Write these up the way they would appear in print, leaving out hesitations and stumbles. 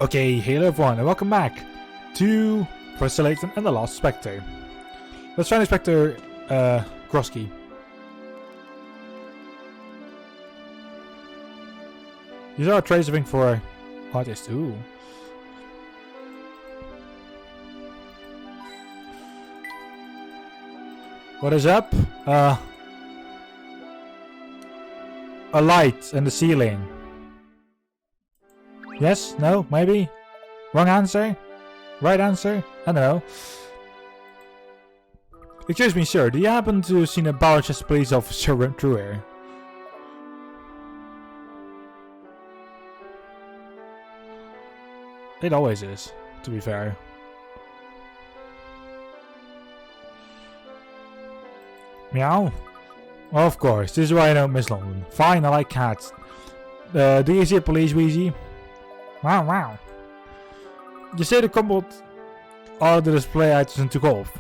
Okay, hello everyone and welcome back to Professor Layton and the Last Specter. Let's find the Specter Grosky. These are trays of ink for artist. Ooh. What is up? A light in the ceiling. Yes? No? Maybe? Wrong answer? Right answer? I don't know. Excuse me, sir. Do you happen to see a Barchester police officer run through here? It always is, to be fair. Meow? Well, of course. This is why I don't miss London. Fine, I like cats. Do you see a police wheezy? Wow, wow. You say the combat all the display items and took off.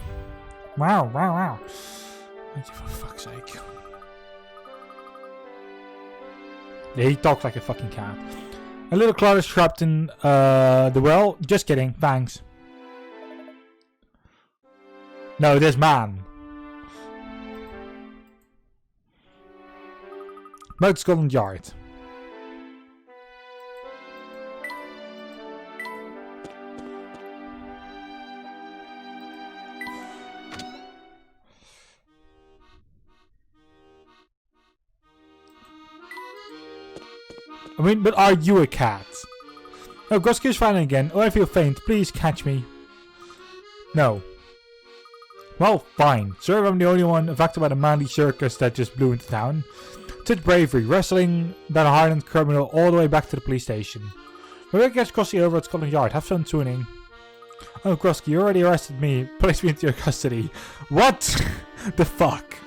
Wow, wow, wow. For fuck's sake. Yeah, he talks like a fucking cat. A little cloud is trapped in the well. Just kidding, thanks. No, this man. About Scotland Yard. I mean, but are you a cat? Oh, Grosky is fine again. Oh, I feel faint. Please catch me. No. Well, fine. Sir, I'm the only one affected by the manly circus that just blew into town. Such bravery, wrestling that hardened criminal all the way back to the police station. We're gonna catch Grosky over at Scotland Yard. Have fun tuning. Oh, Grosky, you already arrested me. Place me into your custody. What? The fuck?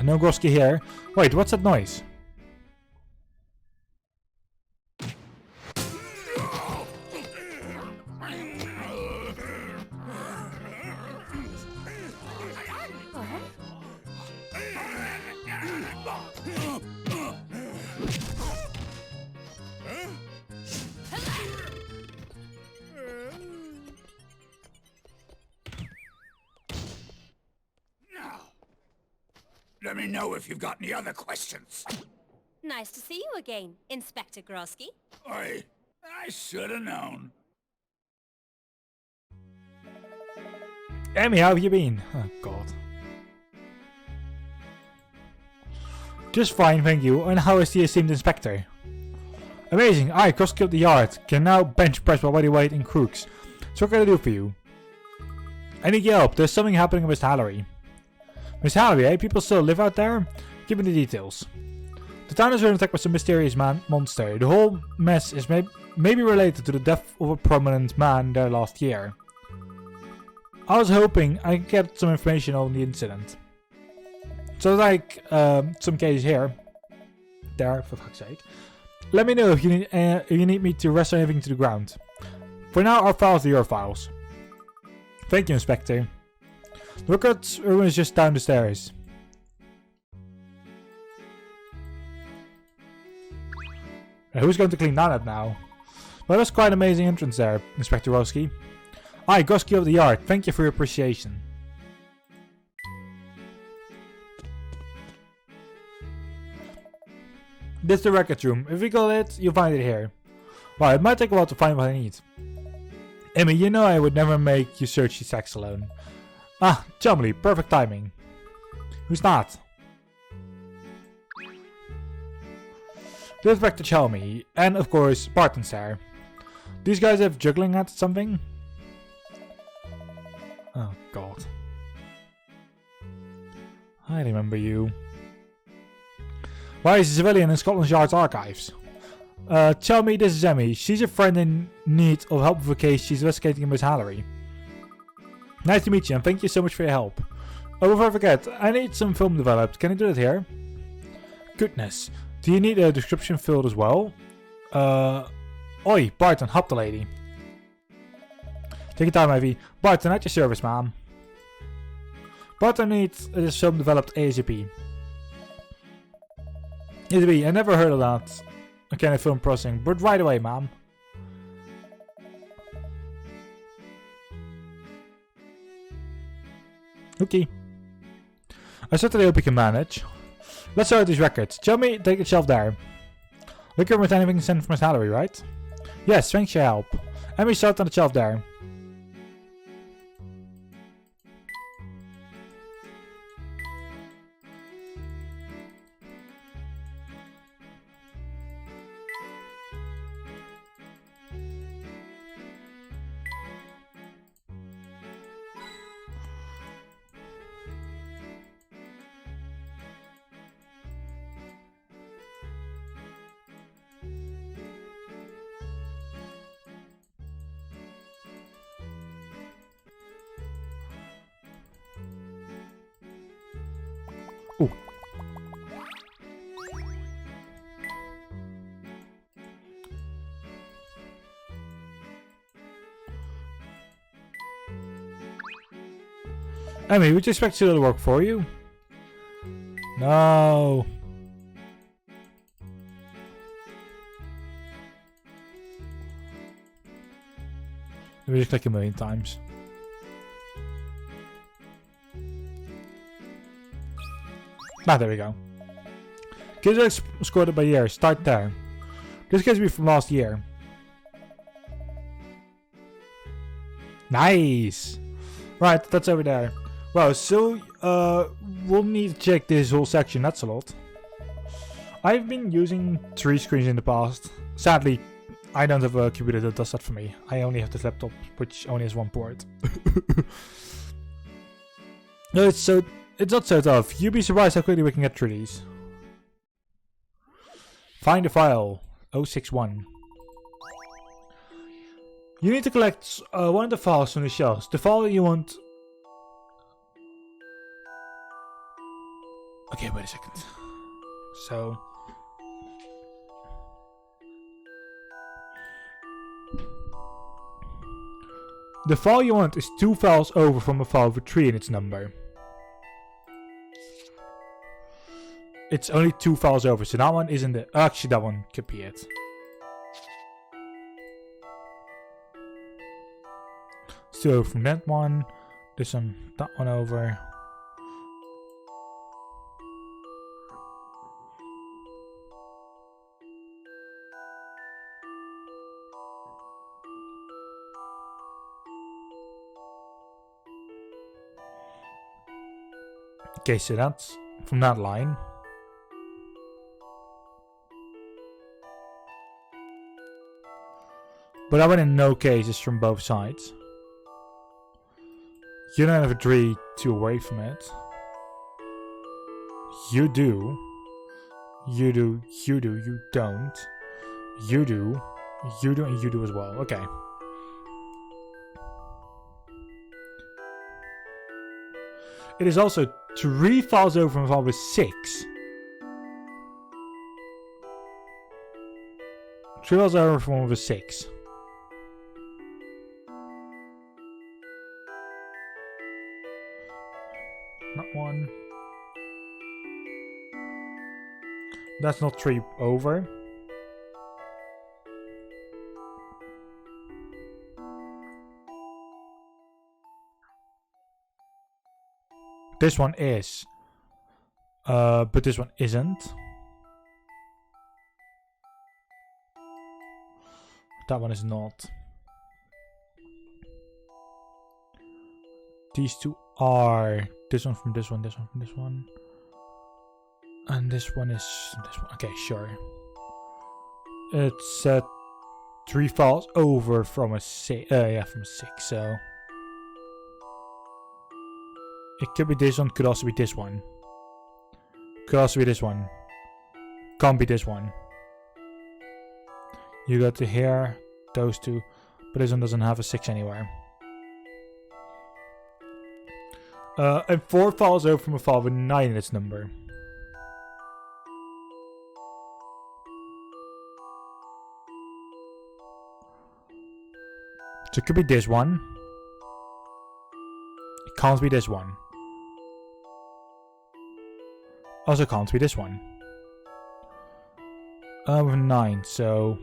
No Grosky here. Wait, what's that noise? Let me know if you've got any other questions. Nice to see you again, Inspector Grosky. I should have known. Emmy, how have you been? Oh, God. Just fine, thank you. And how is the esteemed Inspector? Amazing. I, Grosky of the Yard, can now bench press my body weight in crooks. So what can I do for you? I need your help. There's something happening with Hallery. Miss Hallery, eh? People still live out there? Give me the details. The town is under attack by some mysterious monster. The whole mess is maybe related to the death of a prominent man there last year. I was hoping I could get some information on the incident. So like some case here. There, for fuck's sake. Let me know if you need me to wrestle anything to the ground. For now, our files are your files. Thank you, Specter. The records room is just down the stairs. Who's going to clean that up now? Well, that's quite an amazing entrance there, Inspector Grosky. Hi, Grosky of the Yard. Thank you for your appreciation. This is the records room. If you go it, you'll find it here. Well, it might take a while to find what I need. Emmy, you know I would never make you search these sacks alone. Ah, Chumley, perfect timing. Who's that? The Inspector Chalmy, and of course, Barton's there. These guys have juggling at something? Oh God. I remember you. Why is a civilian in Scotland Yard's archives? Tell me, this is Emmy. She's a friend in need of help with a case she's investigating in Miss Hallery. Nice to meet you and thank you so much for your help. Oh, before I forget, I need some film developed. Can I do that here? Goodness. Do you need a description filled as well? Oi, Barton, hop the lady. Take your time, Ivy. Barton, at your service, ma'am. Barton needs this film developed ASAP. ASAP, I never heard of that. Okay, film processing, but right away, ma'am. Okay. I certainly hope you can manage. Let's start these records. Show me, take the shelf there. Look here with anything sent from my salary, right? Yes, thanks for your help. And we start on the shelf there. Ooh. Emmy, would you expect to do the work for you? No. Let me just click a million times. Ah, there we go. Kids scored it by year. Start there. This gives me from last year. Nice. Right, that's over there. Wow, so we'll need to check this whole section. That's a lot. I've been using 3 screens in the past. Sadly, I don't have a computer that does that for me. I only have this laptop, which only has 1 port. No, it's not so tough. You'd be surprised how quickly we can get through these. Find a file. 061. You need to collect one of the files from the shelves. The file you want... Okay, wait a second. So... the file you want is 2 files over from a file with 3 in its number. It's only 2 files over, so that one isn't it. Actually, that one could be it. It's 2 over from that one. This one, that one over. Okay, so that's from that line. But that one in no case is from both sides. You don't have a tree to away from it. You do. You do. You do. You don't. You do. You do and you do as well. Okay. It is also 3 files over from a file with 6. 3 files over from one with 6. Not one. That's not 3 over. This one is. But this one isn't. That one is not. These 2 are. This one from this one, this one from this one. And this one is this one. Okay, sure. It's 3 files over from a 6. Yeah, from a 6, so. It could be this one, could also be this one. Could also be this one. Can't be this one. You got to here, those 2. But this one doesn't have a 6 anywhere. And 4 files over from a file with 9 in its number. So it could be this one. can't be this one. Also can't be this one. With 9, so...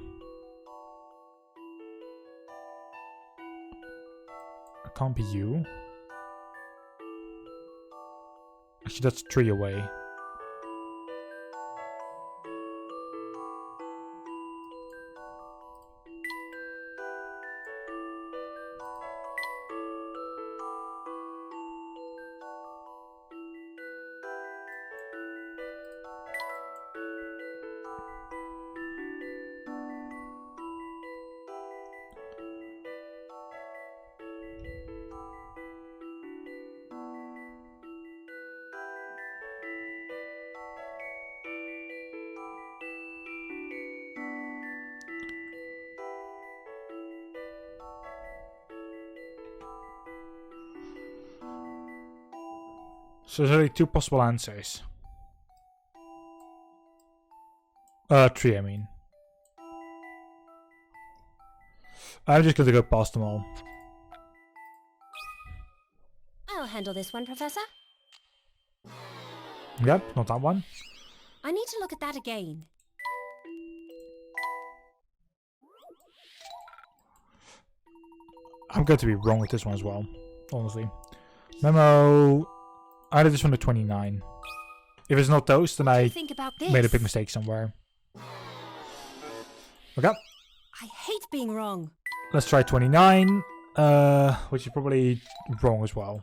It can't be you. Actually, that's 3 away. So there's only 2 possible answers. 3, I mean. I'm just gonna go past them all. I'll handle this one, Professor. Yep, not that one. I need to look at that again. I'm going to be wrong with this one as well, honestly. Memo... I did this one to 29. If it's not those, then I Think about this. made a big mistake somewhere. Okay, I hate being wrong. let's try 29, which is probably wrong as well.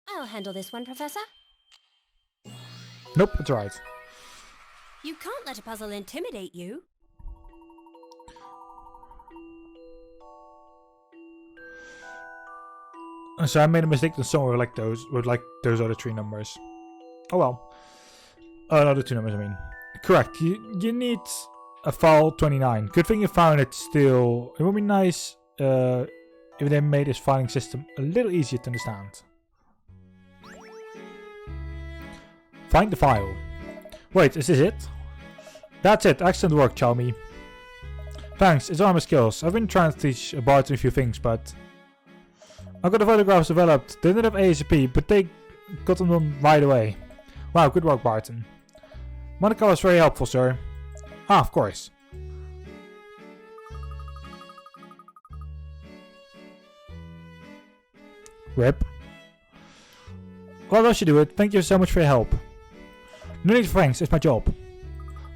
I'll handle this one, Professor. Nope, that's right. You can't let a puzzle intimidate you. So I made a mistake with somewhere like those other 3 numbers. Oh well. No, the 2 numbers I mean. Correct. You need a file 29. Good thing you found it still. It would be nice if they made this filing system a little easier to understand. Find the file. Wait, is this it? That's it. Excellent work, Chalmy. Thanks. It's all my skills. I've been trying to teach Barton a few things, but I got the photographs developed. They didn't have ASAP, but they got them done right away. Wow, good work, Barton. Monica was very helpful, sir. Ah, of course. Rip. Well, that should do it. Thank you so much for your help. No need for thanks, it's my job.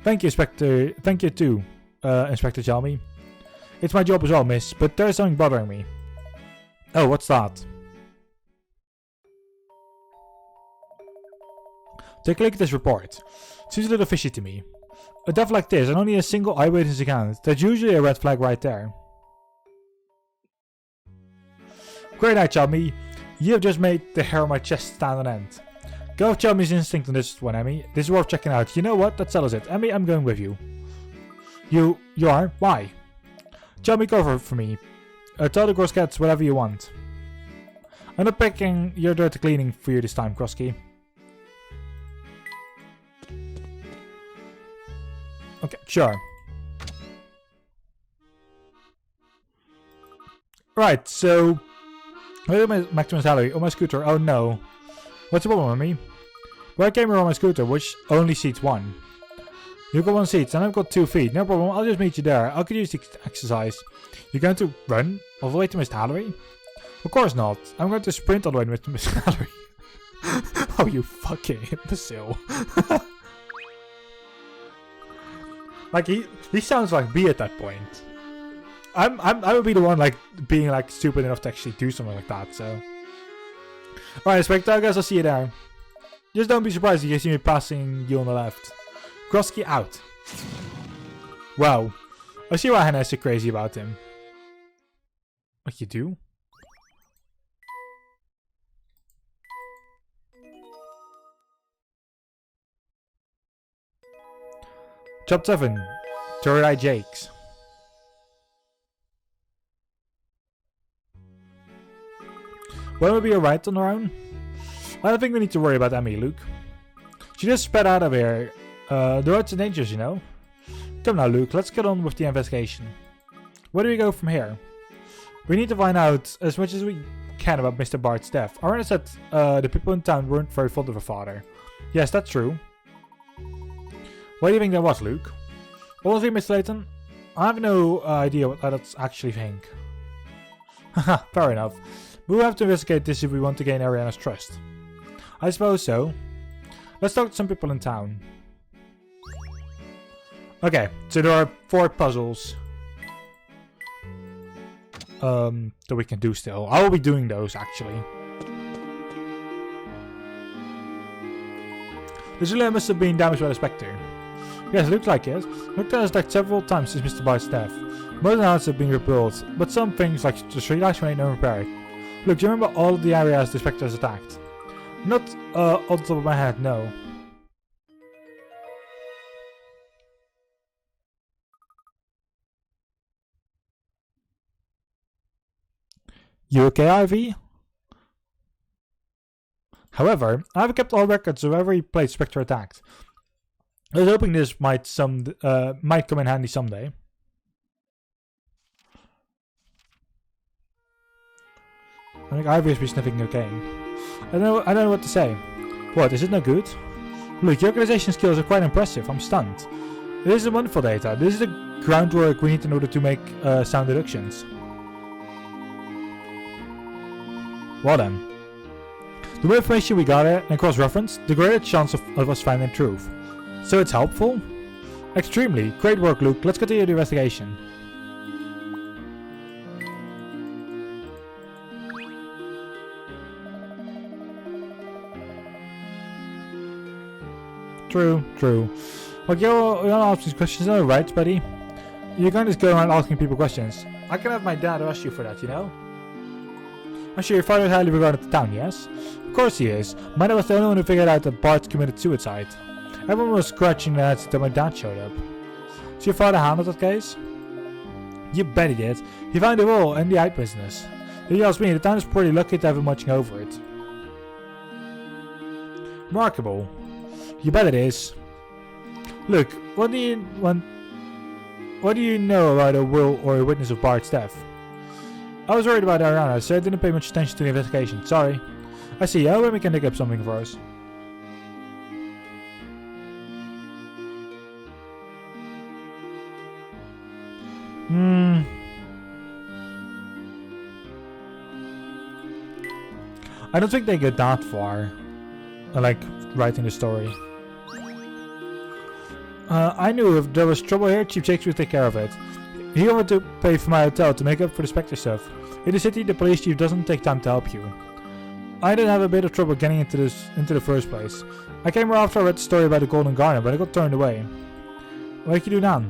Thank you, Specter. Thank you too, Inspector Chalmy. It's my job as well, miss, but there's something bothering me. Oh, what's that? Take a look at this report. Seems a little fishy to me. A death like this and only a single eyewitness account. That's usually a red flag right there. Great night, Chalmy. You have just made the hair on my chest stand on end. Go with Chalmy's instinct on this one, Emmy. This is worth checking out. You know what? That settles it. Emmy, I'm going with you. You are? Why? Chalmy, go for me. Tell the Gross Cats whatever you want. I'm not picking your dirty cleaning for you this time, Krosky. Okay, sure. Right, so... where's my maximum salary? On my scooter. Oh no. What's the problem with me? Well, I came here on my scooter, which only seats 1. You've got 1 seat, and I've got 2 feet. No problem, I'll just meet you there. I could use the exercise. You're going to run all the way to Miss Hallery? Of course not. I'm going to sprint all the way to Miss Hallery. Oh, you fucking imbecile. Like, he sounds like me at that point. I would be the one, like, being, like, stupid enough to actually do something like that, so... Alright, Spectre, I guess I'll see you there. Just don't be surprised if you see me passing you on the left. Krosky out. Wow. I see why Hannah is so crazy about him. What you do? Chapter 7. Third-Eye Jakes. Will we be alright on our own? I don't think we need to worry about Emmy, Luke. She just sped out of here. The road's dangerous, you know. Come now, Luke, let's get on with the investigation. Where do we go from here? We need to find out as much as we can about Mr. Bart's death. I said the people in town weren't very fond of her father. Yes, that's true. What do you think that was, Luke? Honestly, Mr. Layton, I have no idea what adults actually think. Haha, fair enough. But we'll have to investigate this if we want to gain Ariana's trust. I suppose so. Let's talk to some people in town. Okay, so there are 4 puzzles that we can do still. I will be doing those actually. This relay must have been damaged by the Specter. Yes, it looks like it. Looked at us like several times since Mr. Bart's death. Most of the houses have been rebuilt, but some things like the streetlights remain unrepaired. Look, do you remember all the areas the Specter has attacked? Not on the top of my head, no. You okay, Ivy? However, I have kept all records of every place Spectre attacked. I was hoping this might come in handy someday. I think Ivy is sniffing cocaine. I don't know what to say. What, is it no good? Look, your organization skills are quite impressive. I'm stunned. This is wonderful data. This is the groundwork we need in order to make sound deductions. Well then. The more information we gather and cross-reference, the greater chance of us finding truth. So it's helpful? Extremely. Great work, Luke. Let's continue the investigation. True. Like, you're ask these questions, alright, buddy? You can't just go around asking people questions. I can have my dad arrest you for that, you know? I'm sure your father is highly regarded in town, yes? Of course he is. My dad was the only one who figured out that Bart committed suicide. Everyone was scratching their heads until my dad showed up. So your father handled that case? You bet he did. He found a role in the eye business. If you ask me, the town is pretty lucky to have him watching over it. Remarkable. You bet it is. Look, what do you know about a will or a witness of Bart's death? I was worried about Ariana, so I didn't pay much attention to the investigation. Sorry. I see. I hope we can dig up something for us. I don't think they get that far. Like, writing the story. I knew if there was trouble here, Chief Jakes would take care of it. He offered to pay for my hotel to make up for the Specter stuff. In the city, the police chief doesn't take time to help you. I did have a bit of trouble getting into the first place. I came here after I read the story about the Golden Garden, but I got turned away. What did you do now?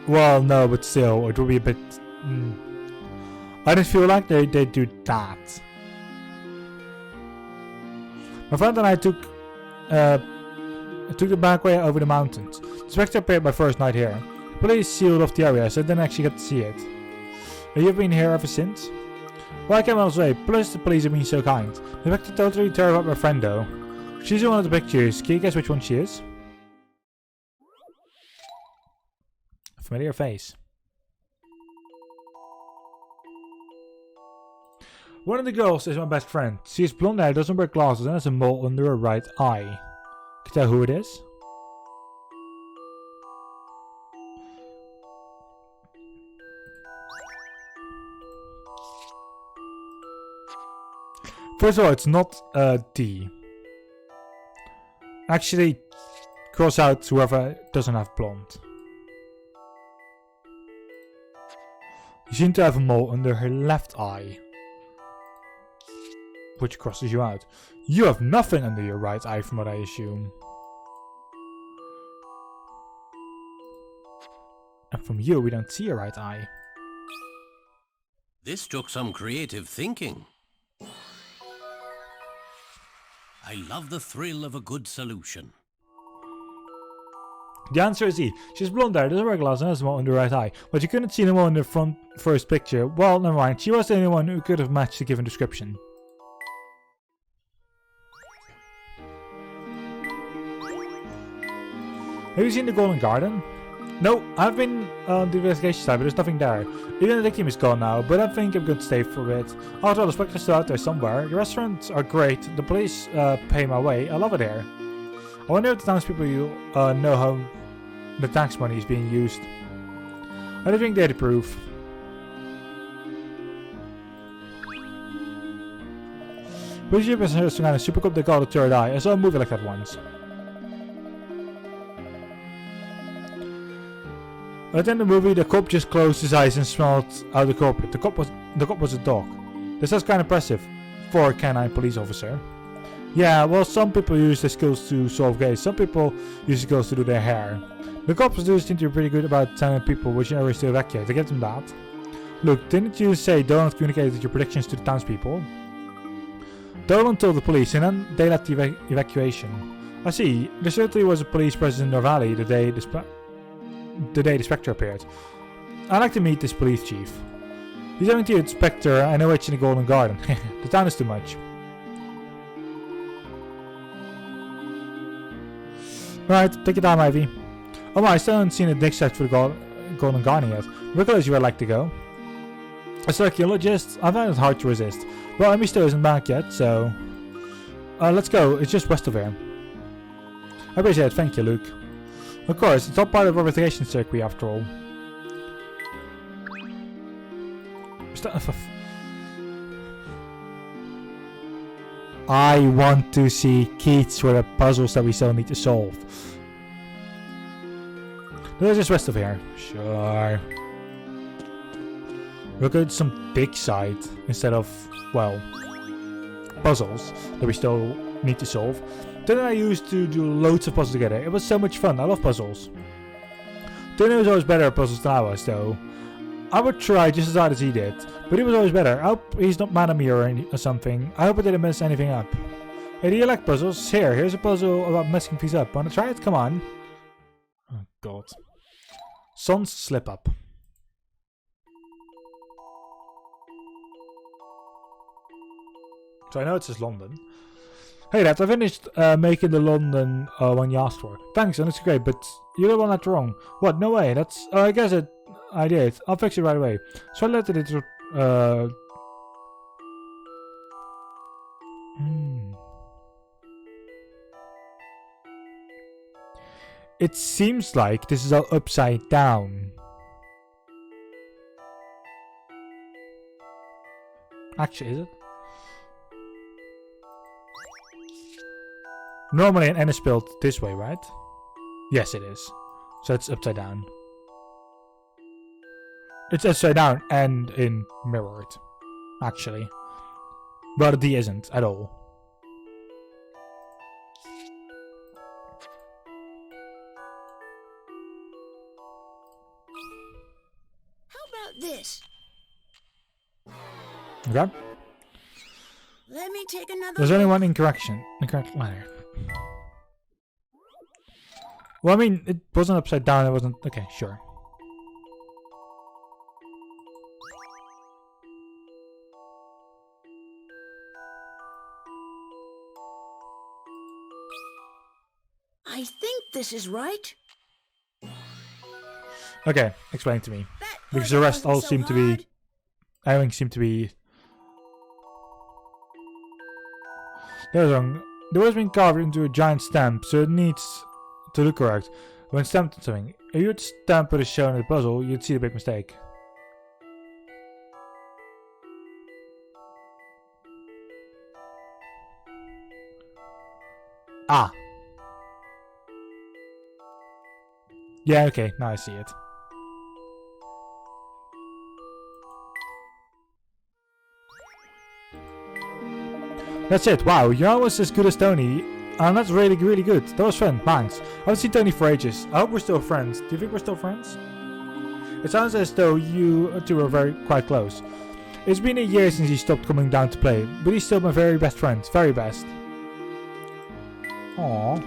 Well, no, but still, it would be a bit... I didn't feel like they do that. My friend and I took the back way over the mountains. The Spectre appeared my first night here. The police sealed off the area, so I didn't actually get to see it. You've been here ever since? Well, I came all the way, plus the police have been so kind. The Spectre totally tore up my friend though. She's in one of the pictures. Can you guess which one she is? A familiar face. One of the girls is my best friend. She has blonde hair, doesn't wear glasses, and has a mole under her right eye. Can you tell who it is? First of all, it's not D. Actually, cross out whoever doesn't have blonde. You seem to have a mole under her left eye, which crosses you out. You have nothing under your right eye from what I assume. And from you, we don't see your right eye. This took some creative thinking. I love the thrill of a good solution. The answer is E. She's blonde hair, doesn't wear glasses, and has a mole under her right eye. But you couldn't see the mole in the first picture. Well, never mind. She was the only one who could have matched the given description. Have you seen the Golden Garden? No, I've been on the investigation side, but there's nothing there. Even the team is gone now, but I think I'm going to stay for a bit. After all, the Specter's still out there somewhere. The restaurants are great. The police pay my way. I love it here. I wonder if the townspeople know how the tax money is being used. I don't think they'd approve. Which you is kind of super cop they call the third eye. I saw a movie like that once. But in the movie, the cop just closed his eyes and smelled out the culprit. The cop was a dog. This is kind of impressive for a canine police officer. Yeah, well, some people use their skills to solve cases. Some people use the skills to do their hair. The cops do seem to be pretty good about telling people which areas to evacuate. I give them that. Look, didn't you say don't communicate with your predictions to the townspeople? Dolan told the police, and then they led the evacuation. I see. There certainly was a police presence in North Valley the day the Specter appeared. I'd like to meet this police chief. He's having to Specter and a witch in the Golden Garden. The town is too much. Right, take your time, Ivy. Oh my, I still haven't seen a dig site for the Golden Garden yet. Where close you would like to go? As an archaeologist, I find it hard to resist. Well, Emmy still isn't back yet, so... let's go, it's just west of here. I appreciate it, thank you, Luke. Of course, it's all part of the investigation circuit after all. I want to see keys for the puzzles that we still need to solve. There's just west of here. Sure. We'll go to some big site instead of, well, puzzles that we still need to solve. Then I used to do loads of puzzles together. It was so much fun. I love puzzles. Tony was always better at puzzles than I was, though. I would try just as hard as he did, but he was always better. I hope he's not mad at me or something. I hope I didn't mess anything up. Hey, do you like puzzles? Here's a puzzle about messing things up. Wanna try it? Come on. Oh, God. Son's slip up. So I know it says London. Hey Dad, I finished making the London one you asked for. Thanks, and it's great, but you got one that's wrong. What? No way, that's... I guess I did. I'll fix it right away. So I let it... It seems like this is all upside down. Actually, is it? Normally an N is spelled this way, right? Yes, it is. So it's upside down. It's upside down and in mirrored, actually. But the D isn't at all. How about this? Okay. Let me take another. There's only one incorrect letter. Well, I mean, it wasn't upside down, it wasn't... Okay, sure. I think this is right. Okay, explain it to me. That Because the rest all wasn't so seem to hard. be... Everything seemed to be... That was wrong. The word's been carved into a giant stamp, so it needs to look correct. When stamped on something, if you'd stamp what is shown in the puzzle, you'd see the big mistake. Ah. Yeah, okay, now I see it. That's it, wow, you're almost as good as Tony. And that's really, really good. That was fun, thanks. I haven't seen Tony for ages. I hope we're still friends. Do you think we're still friends? It sounds as though you two are quite close. It's been a year since he stopped coming down to play, but he's still my very best friend. Very best. Aww.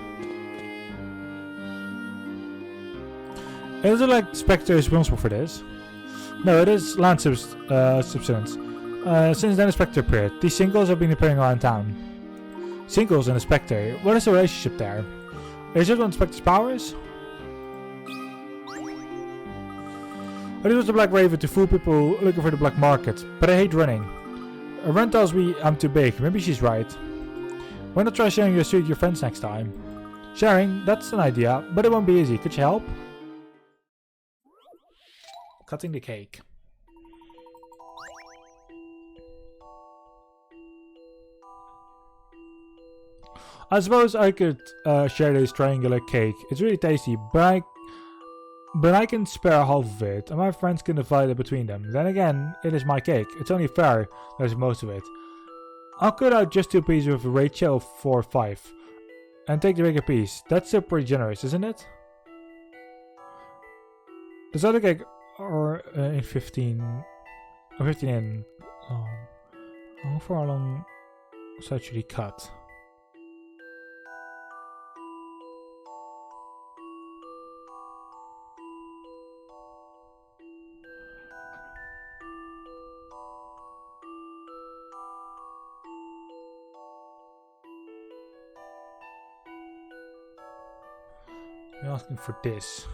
It doesn't like Specter is responsible for this. No, it is land subsidence. Since then, the Specter appeared. These singles have been appearing around town. Singles and a Specter. What is the relationship there? Is it one of Specter's powers? I use the Black Raven to fool people looking for the black market, but I hate running. Ren tells me I'm too big. Maybe she's right. Why not try sharing your suit with your friends next time? Sharing? That's an idea, but it won't be easy. Could you help? Cutting the cake. I suppose I could share this triangular cake. It's really tasty, but I can spare half of it, and my friends can divide it between them. Then again, it is my cake. It's only fair there's most of it. I'll cut out just 2 pieces with a ratio of 4-5, and take the bigger piece. That's still pretty generous, isn't it? Does other cake or in 15 or 15 in? How far along is actually cut? I'm asking for this.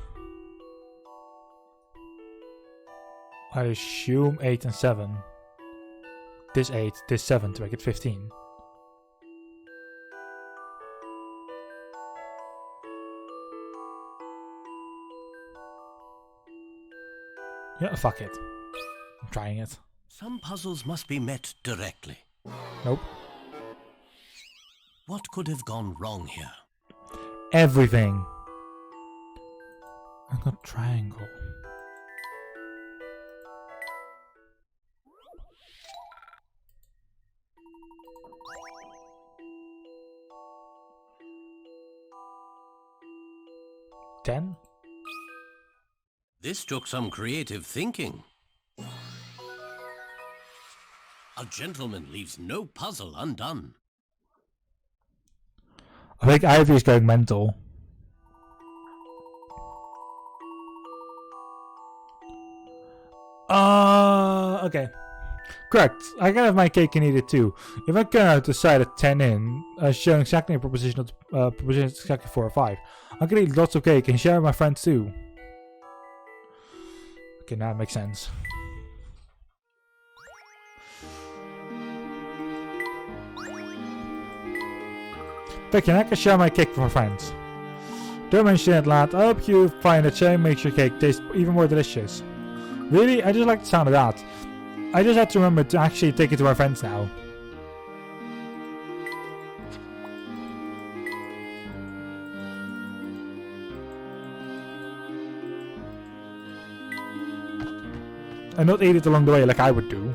I assume 8 and 7. This 8, this 7 to make it 15. Yeah, fuck it. I'm trying it. Some puzzles must be met directly. Nope. What could have gone wrong here? Everything. I got triangle. Ten? This took some creative thinking. A gentleman leaves no puzzle undone. I think Ivy's going mental. Okay. Correct. I can have my cake and eat it too. If I can decide at 10 in, showing exactly a proposition of proposition is exactly 4 or 5. I can eat lots of cake and share with my friends too. Okay, now it makes sense. Thank you, I can share my cake with my friends. Don't mention it, lad. I hope you find that sharing makes your cake taste even more delicious. Really? I just like the sound of that. I just had to remember to actually take it to my friends now. And not eat it along the way like I would do.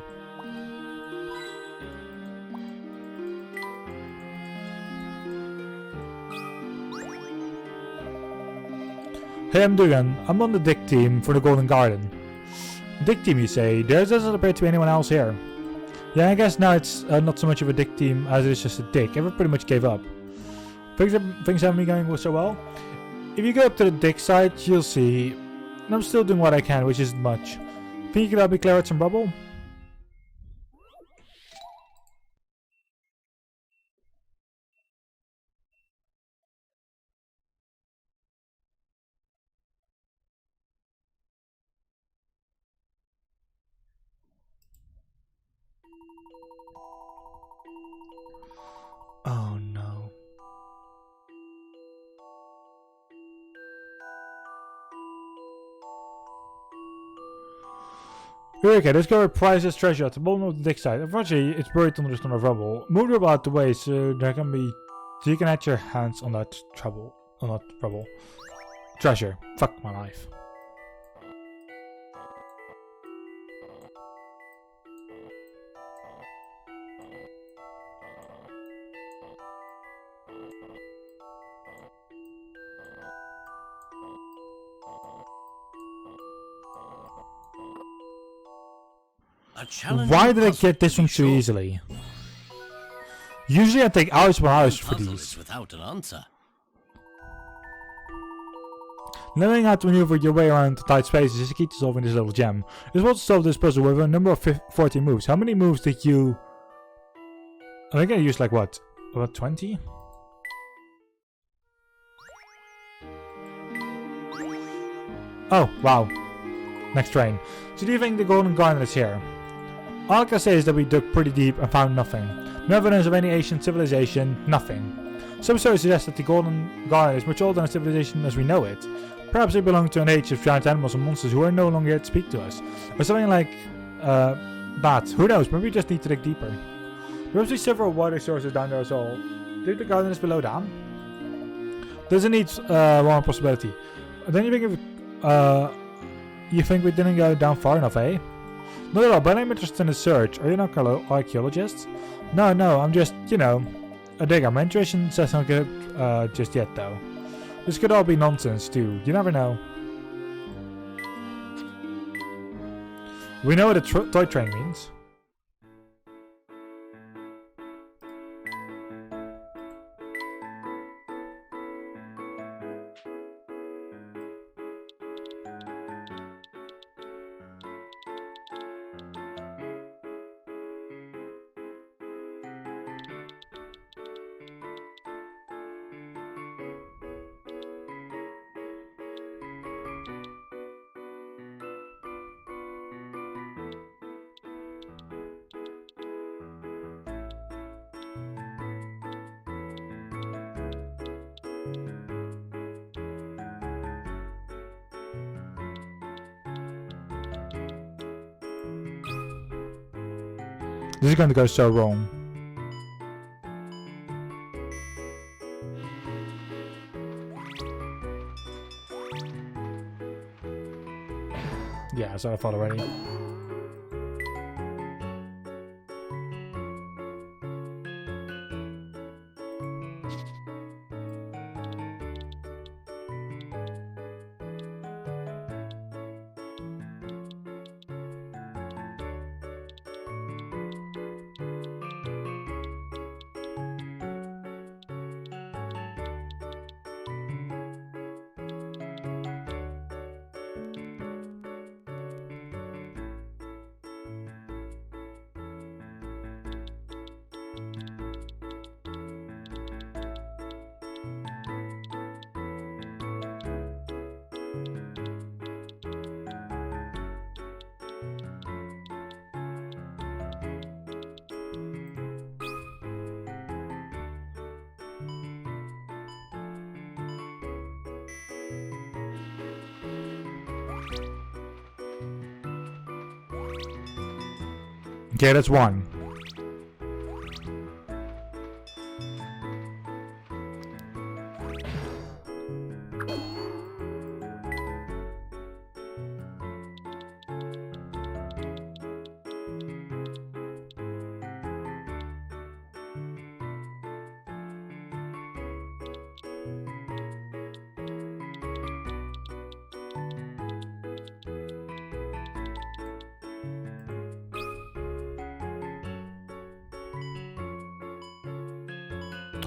Hey, I'm Dugan. I'm on the Dick team for the Golden Garden. Dick team, you say? There doesn't appear to be anyone else here. Yeah, I guess now it's not so much of a Dick team as it is just a Dick. Everyone pretty much gave up. Things haven't been going so well. If you go up to the Dick site, you'll see. And I'm still doing what I can, which isn't much. Think you could help me clear out some rubble? Oh no. Okay, let's go reprise this treasure at the bottom of the Dick side. Unfortunately, it's buried under the stone of rubble. Move the rubble out the way so you can add your hands on that rubble. Treasure. Fuck my life. Why did I get this one so easily? Usually I take hours for hours for these. Without an answer. Knowing how to maneuver your way around the tight spaces is the key to solving this little gem. You're supposed to solve this puzzle with a number of 40 moves. How many moves did you... I think I used like what? About 20? Oh, wow. next train. So do you think the Golden Garnet is here? All I can say is that we dug pretty deep and found nothing. No evidence of any ancient civilization, nothing. Some sources suggest that the Golden Garnet is much older than a civilization as we know it. Perhaps they belong to an age of giant animals and monsters who are no longer here to speak to us. Or something like that. Who knows, maybe we just need to dig deeper. There must be several water sources down there as well. Do you think the garden is below dam? Doesn't need one possibility. Then you think we didn't go down far enough, eh? Not at all, but I'm interested in the search. Are you not an archaeologist? No, I'm just, you know, a digger. My intuition says not good just yet, though. This could all be nonsense, too. You never know. We know what a toy train means. This is going to go so wrong. Yeah, that's what I thought already. Okay, that's one.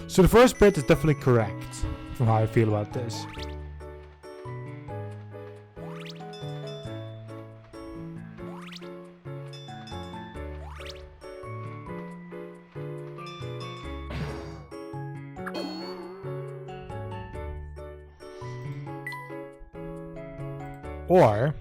So the first bit is definitely correct, from how I feel about this. Or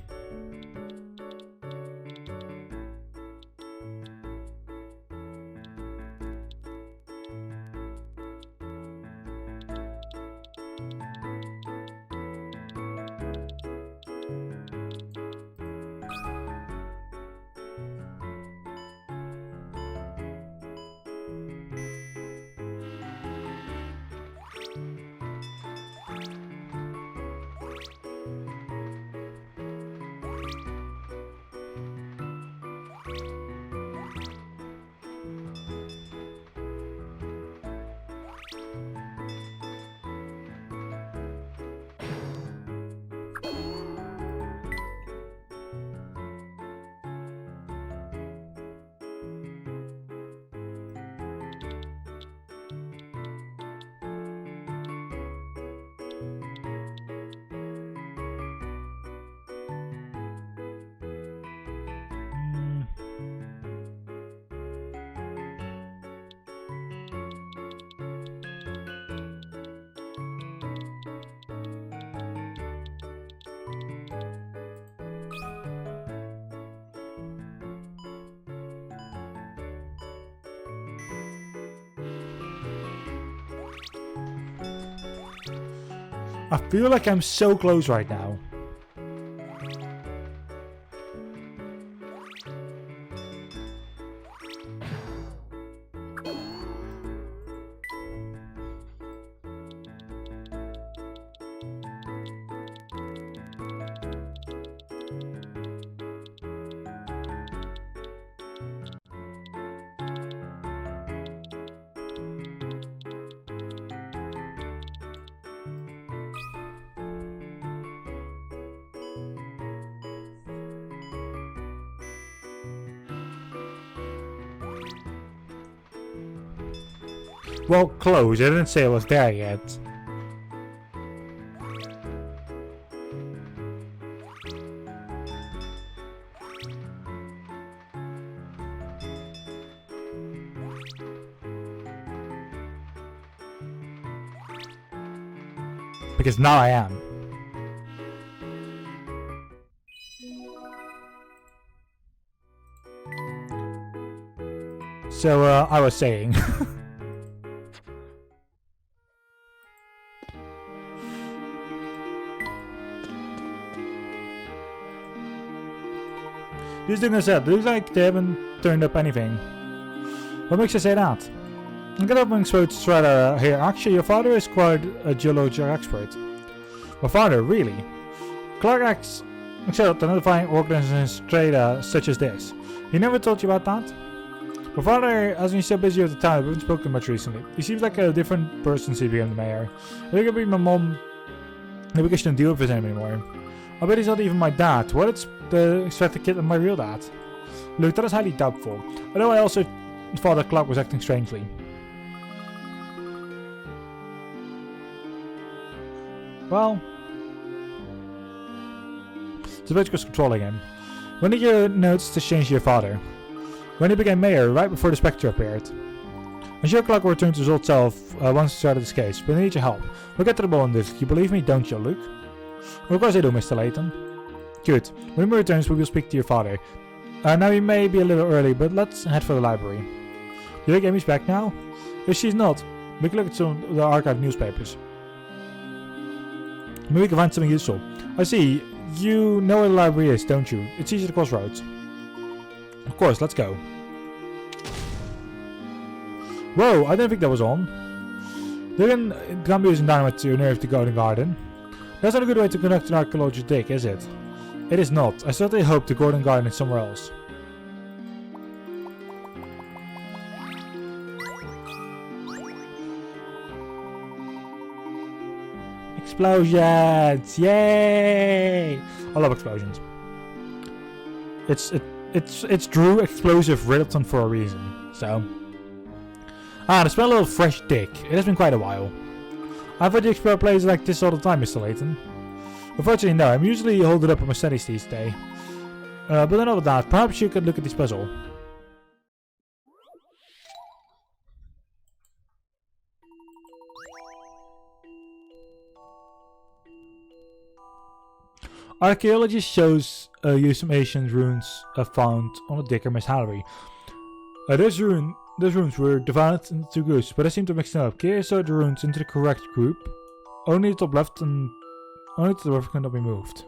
I feel like I'm so close right now. Well, close. I didn't say I was there yet. Because now I am. So, I was saying. These things I said, looks like they haven't turned up anything. What makes you say that? I'm gonna have an exposed shredder here. Actually, your father is quite a geological expert. My father, really? Clark acts except identifying organisms straight such as this. He never told you about that? My father has been so busy with the town, we haven't spoken much recently. He seems like a different person since he became the mayor. I think it'd be my mom. Maybe I shouldn't deal with him anymore. I bet he's not even my dad. What is the expected kid of my real dad? Look, that is highly doubtful. Although I also thought that Clark was acting strangely. Well, it's about controlling him. When did you notice to change your father? When he became mayor, right before the Specter appeared. I'm sure Clark will return to his old self once he started his case, but I need your help. We'll get to the ball on this. You believe me, don't you, Luke? Well, of course I do, Mr. Layton. Good. When he returns, we will speak to your father. Now he may be a little early, but let's head for the library. Do you think Amy's back now? If she's not, we can look at some of the archived newspapers. Maybe we can find something useful. I see. You know where the library is, don't you? It's easy to cross roads. Of course, let's go. Whoa, I didn't think that was on. They can't be using dynamite to nerve the Golden Garden. That's not a good way to conduct an archaeological dig, is it? It is not. I certainly hope the Golden Garden is somewhere else. Explosions! Yay! I love explosions. It's Drew Explosive Riddleton for a reason. So, to smell a little fresh dick. It has been quite a while. I've heard you explore places like this all the time, Mr. Layton. Unfortunately, no. I'm usually holding up on my studies these days. But enough of that. Perhaps you could look at this puzzle. Archaeology shows use some ancient ruins found on the Dicker Miss Hallery. Those runes were divided into two groups, but I seem to mix them up. Can you sort the runes into the correct group? Only the top left and only the left cannot be moved.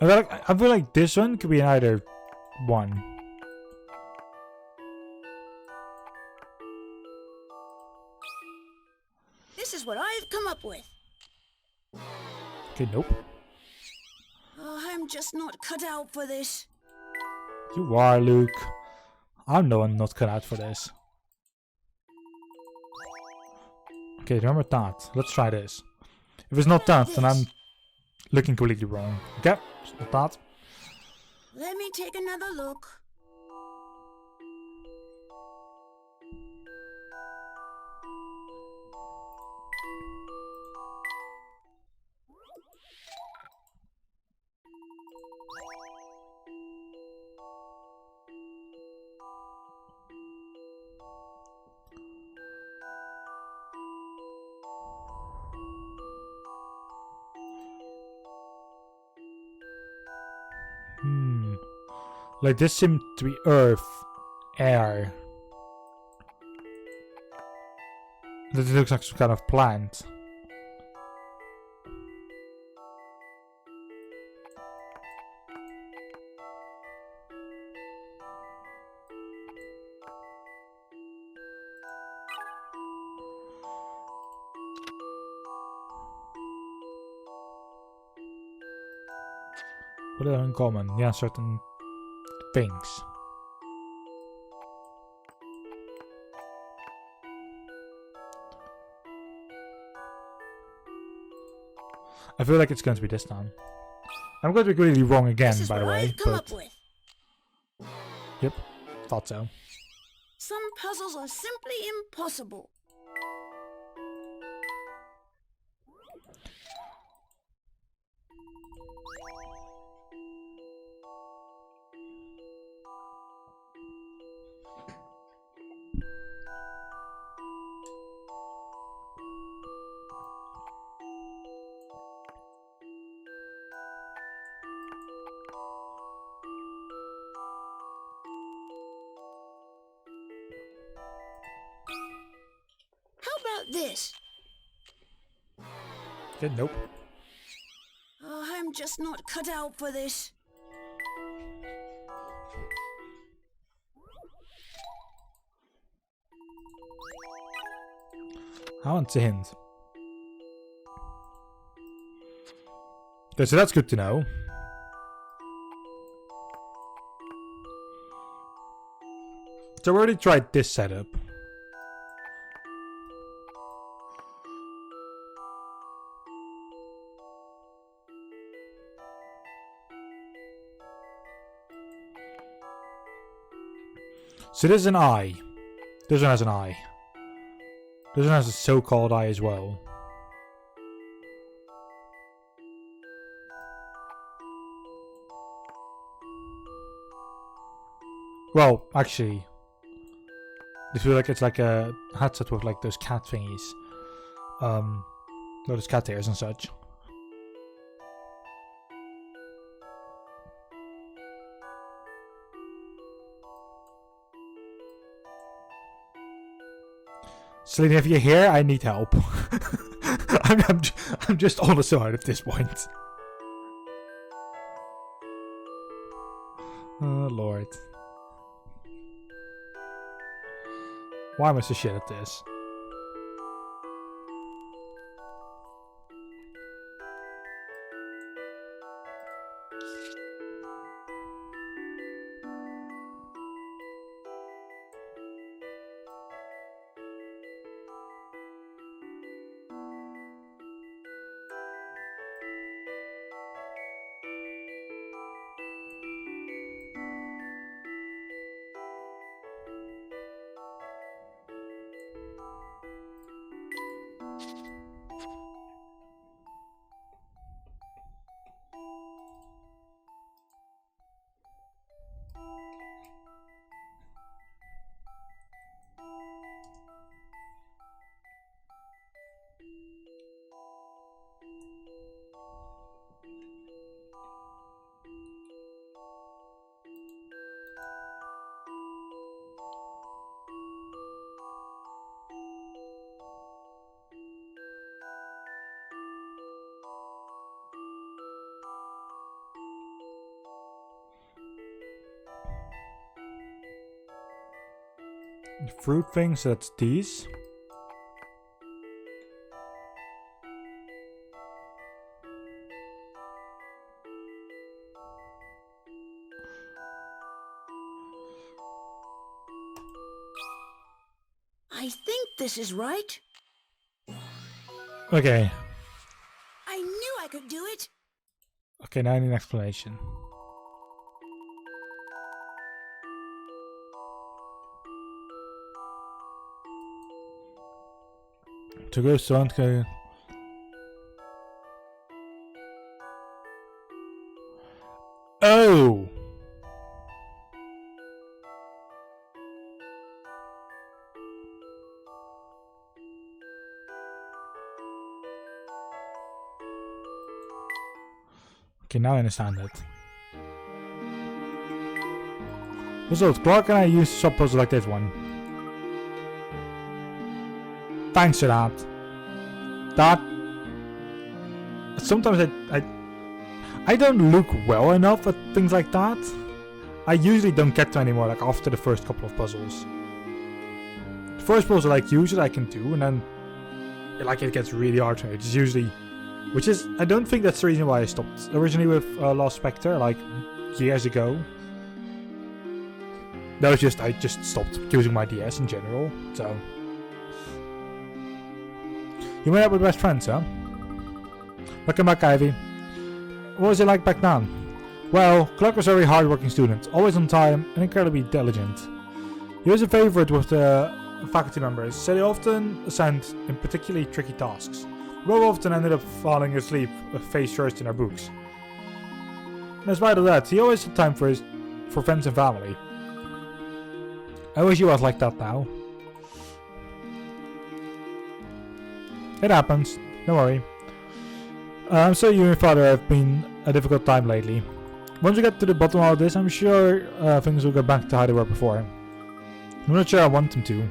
I feel like this one could be in either one. This is what I've come up with. Okay, nope. Oh, I'm just not cut out for this. You are, Luke. I'm the one not cut out for this. Okay, remember that. Let's try this. If it's not that, then I'm looking completely wrong. Okay, it's not that. Let me take another look. Like this seemed to be earth, air. This looks like some kind of plant. What are they in common? Yeah, certain things. I feel like it's going to be this time. I'm going to be really wrong again, This is by the what way. I've come But up with. yep, thought so. Some puzzles are simply impossible. How about this? Okay, nope. Oh, I'm just not cut out for this. I want a hint. Okay, so that's good to know. So I already tried this setup. So there's an eye. This one has an eye. This one has a so-called eye as well. Well, actually, I feel like it's like a headset with like those cat thingies. Those cat ears and such. Celine, if you're here, I need help. I'm just on the side at this point. Oh lord. Why am I so shit at this? Fruit things, that's these. I think this is right. Okay. I knew I could do it. Okay, now I need an explanation. To go so go. Oh. Okay, now I understand it. Result, Clark and I used sub puzzles like this one. Thanks for that. Sometimes I don't look well enough at things like that. I usually don't get to anymore, like after the first couple of puzzles. The first puzzle, like usually I can do, and then it gets really hard to me. It's usually, which is, I don't think that's the reason why I stopped originally with Lost Specter, like years ago. That was just, I just stopped using my DS in general, so. You met up with best friends, huh? Welcome back, Ivy. What was it like back then? Well, Clark was a very hard-working student, always on time and incredibly diligent. He was a favorite with the faculty members, so they often assigned him particularly tricky tasks. We often ended up falling asleep face first in our books. And in spite of that, he always had time for friends and family. I wish he was like that now. It happens, don't worry. I'm sorry you and your father have been a difficult time lately. Once we get to the bottom of this, I'm sure things will go back to how they were before. I'm not sure I want them to.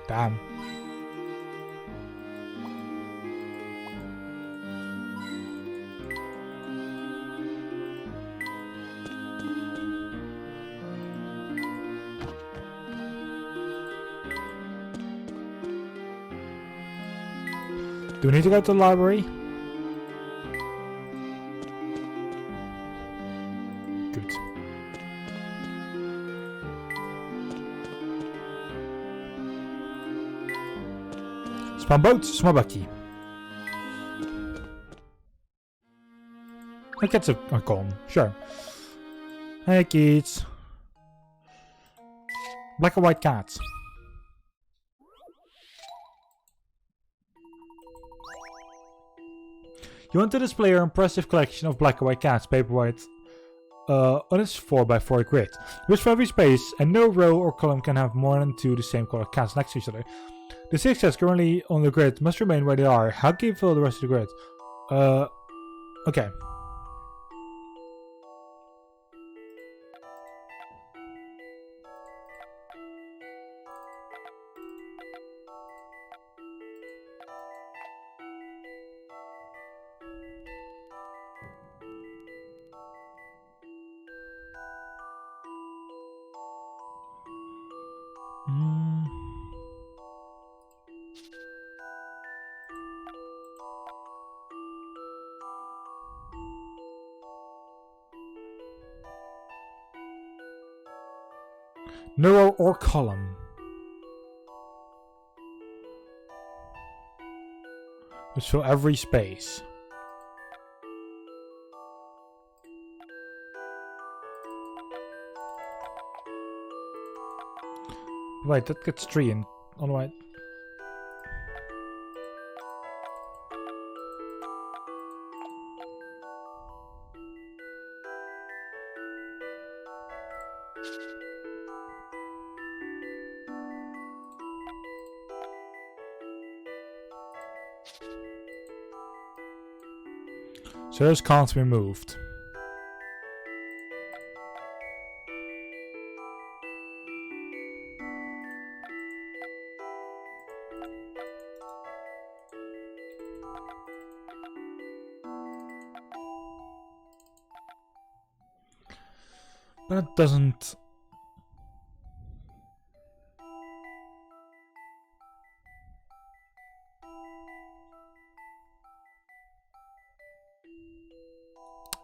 Damn. Do we need to go to the library? Good. Span boat, smabaki. That gets a con, sure. Hey kids. Black and white cats. You want to display your impressive collection of black and white cats paperwhite on its 4x4 grid, which for every space, and no row or column can have more than 2 the same color cats next to each other. The 6 cats currently on the grid must remain where they are. How can you fill the rest of the grid? Okay. No row or column. Just fill every space. Right, that gets 3 in. Alright. So those can't be moved. But it doesn't...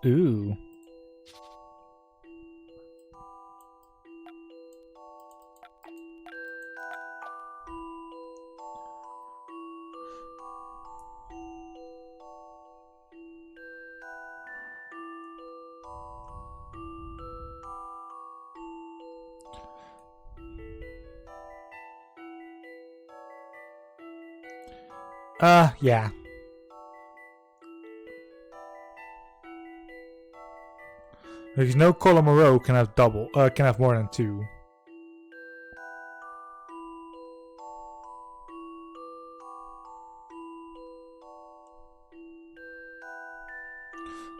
Ooh. Yeah. Because no column or row can have can have more than 2.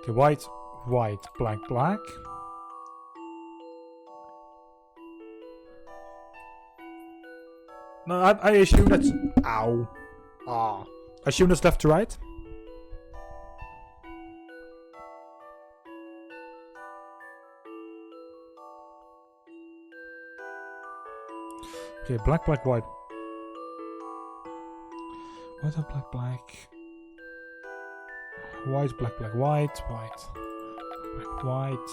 Okay, white, white, black, black. No, I assume that's... Ow. Ah. I assume that's left to right. Okay, black, black, white. White, black, black. White, black, black, white, white. Black, white.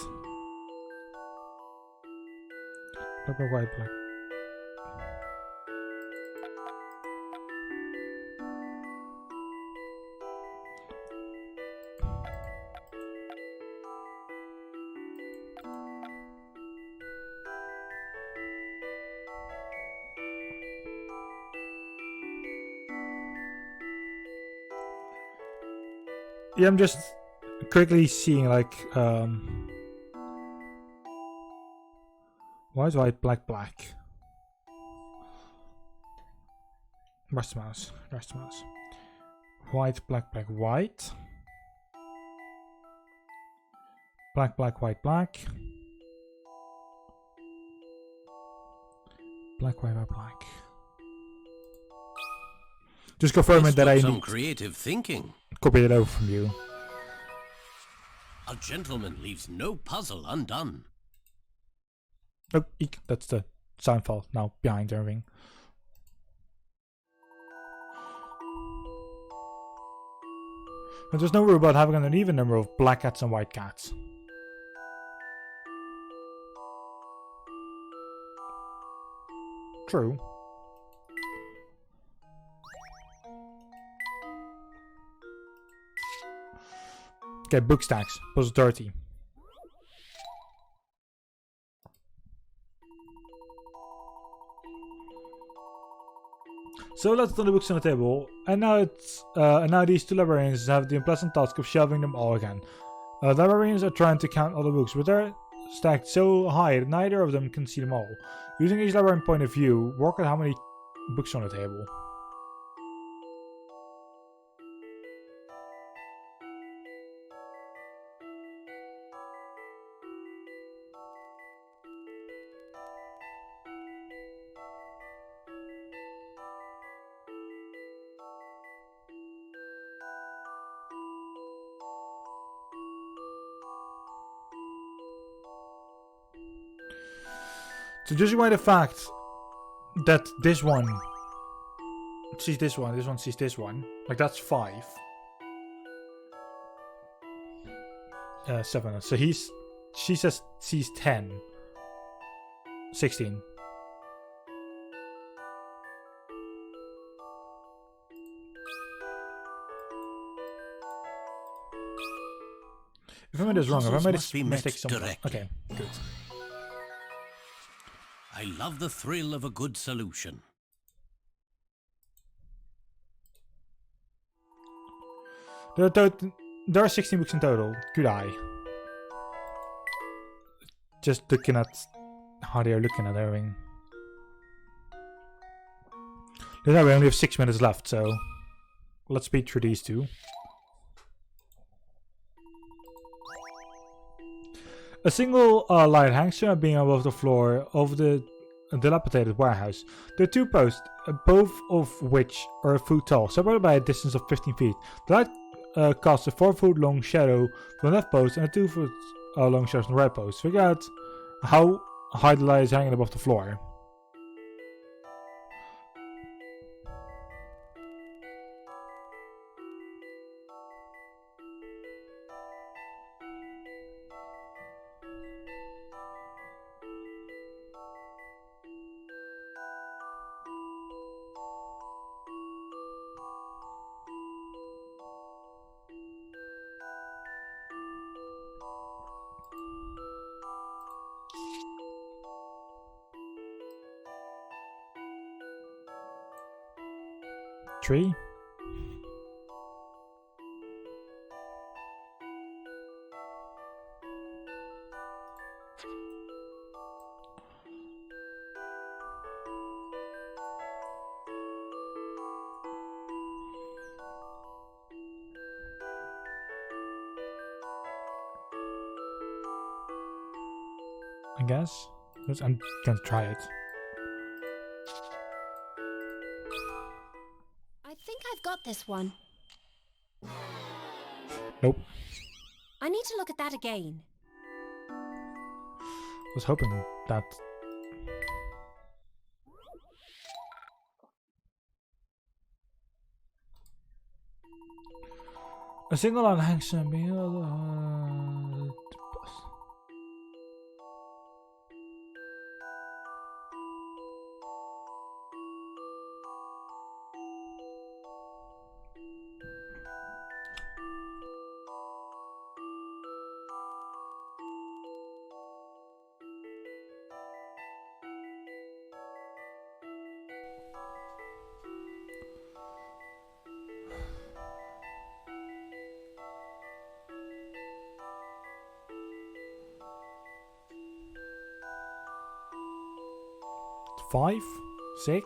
Black, black, white, black. Yeah, I'm just quickly seeing like white, white, black, black. Where's the mouse? Where's the mouse? White, black, black, white. Black, black, white, black. Black, white, white, black. Just confirming that I need some creative thinking. Copy it over from you. A gentleman leaves no puzzle undone. Oh, eek, that's the sound file now behind everything. But there's no rule about having an even number of black cats and white cats. True. Okay, book stacks. Puzzle 30. So let's do the books on the table. And now now these two librarians have the unpleasant task of shelving them all again. The librarians are trying to count all the books, but they're stacked so high that neither of them can see them all. Using each librarian point of view, work out how many books are on the table. So judging by the fact that this one sees this one sees this one, like that's 5. 7. So she says sees 10. 16. If I made this wrong, if I made a mistake somewhere. Okay, good. I love the thrill of a good solution. There are 16 books in total. Good eye. Just looking at how they are looking at everything. We only have 6 minutes left, so let's speed through these two. A single light hangs from a beam above the floor of the dilapidated warehouse. There are 2 posts, both of which are a foot tall, separated by a distance of 15 feet. The light casts a 4-foot long shadow from the left post and a 2-foot long shadow from the right post. Figure out how high the light is hanging above the floor. Tree. I guess. I'm gonna try it. think I've got this one. Nope. I need to look at that again. I was hoping that... A single line hangs on me. Five? 6?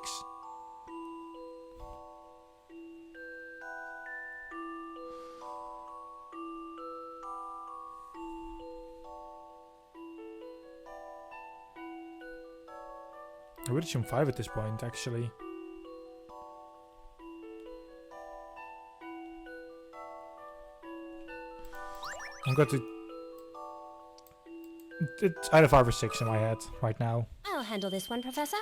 I would assume 5 at this point, actually. I'm going to... It's either 5 or 6 in my head right now. I'll handle this one, Professor.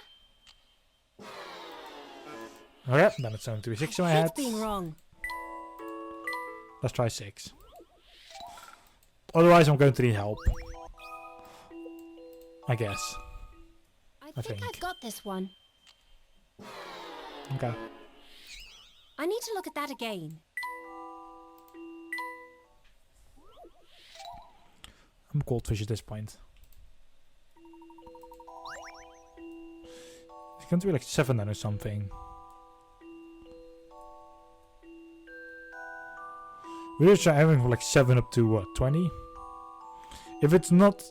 Okay, then it's going to be 6 in my head. It's being wrong. Let's try 6. Otherwise, I'm going to need help. I guess. I think I've got this one. Okay. I need to look at that again. I'm goldfish at this point. It's going to be like 7 then or something. We'll try having like 7 up to what, 20? If it's not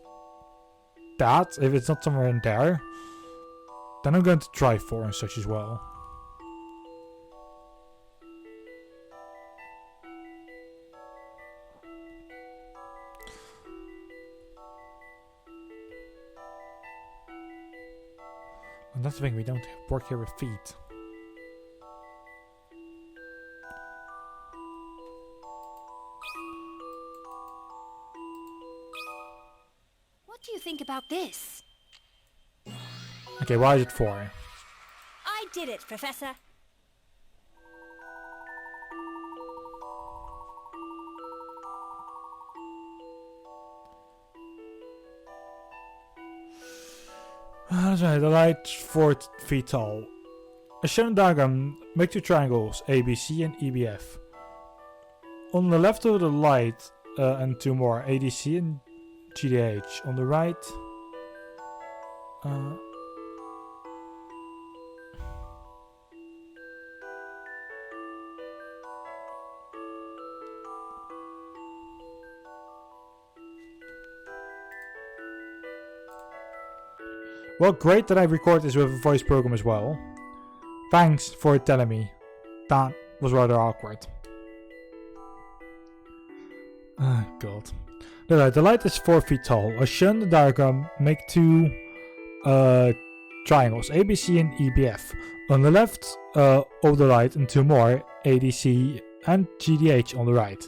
that, if it's not somewhere in there, then I'm going to try 4 and such as well. And that's the thing, we don't work here with feet. What do you think about this? Okay, why is it 4? I did it, Professor. That's right, the light 4 feet tall. As shown in the diagram, make 2 triangles, ABC and EBF. On the left of the light, and 2 more, ADC and GDH. On the right, well, great that I record this with a voice program as well. Thanks for telling me. That was rather awkward. Ah, God. The light is 4 feet tall. As shown in the diagram, make 2 triangles, ABC and EBF. On the left of the light and 2 more, ADC and GDH on the right.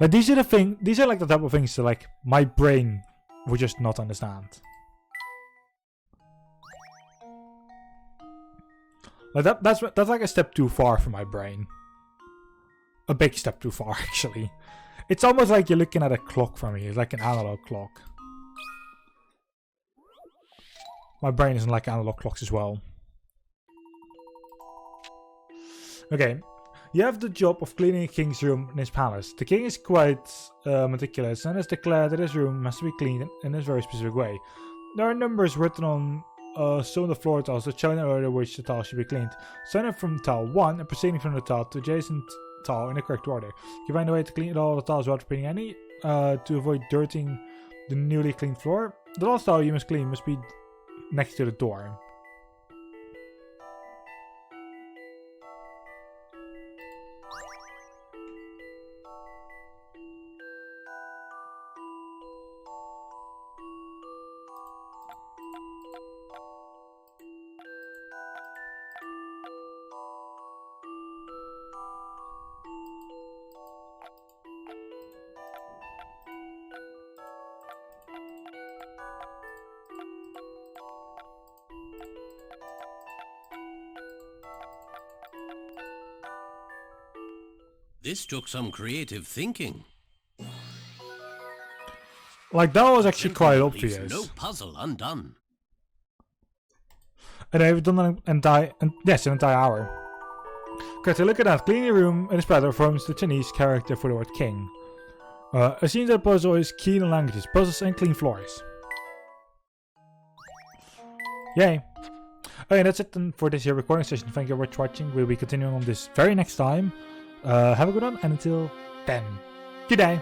Like these are like the type of things that like my brain would just not understand. Like that's like a step too far for my brain. A big step too far, actually. It's almost like you're looking at a clock for me. It's like an analog clock. My brain isn't like analog clocks as well. Okay. You have the job of cleaning a king's room in his palace. The king is quite meticulous and has declared that his room must be cleaned in a very specific way. There are numbers written on some of the floor tiles that show in order which the tile should be cleaned. Sign up from tile 1 and proceeding from the tile to adjacent tile in the correct order. You find a way to clean all the tiles without repeating any to avoid dirtying the newly cleaned floor. The last tile you must clean must be next to the door. This took some creative thinking. Like, that was actually quite Simply leaves obvious. no puzzle undone. And I've done an entire hour. Okay, so look at that. Clean your room and Specter forms the Chinese character for the word king. It seems that puzzle is key in languages, puzzles and clean floors. Yay. Okay, that's it then for this here recording session. Thank you very much for watching. We'll be continuing on this very next time. Have a good one, and until then, good day.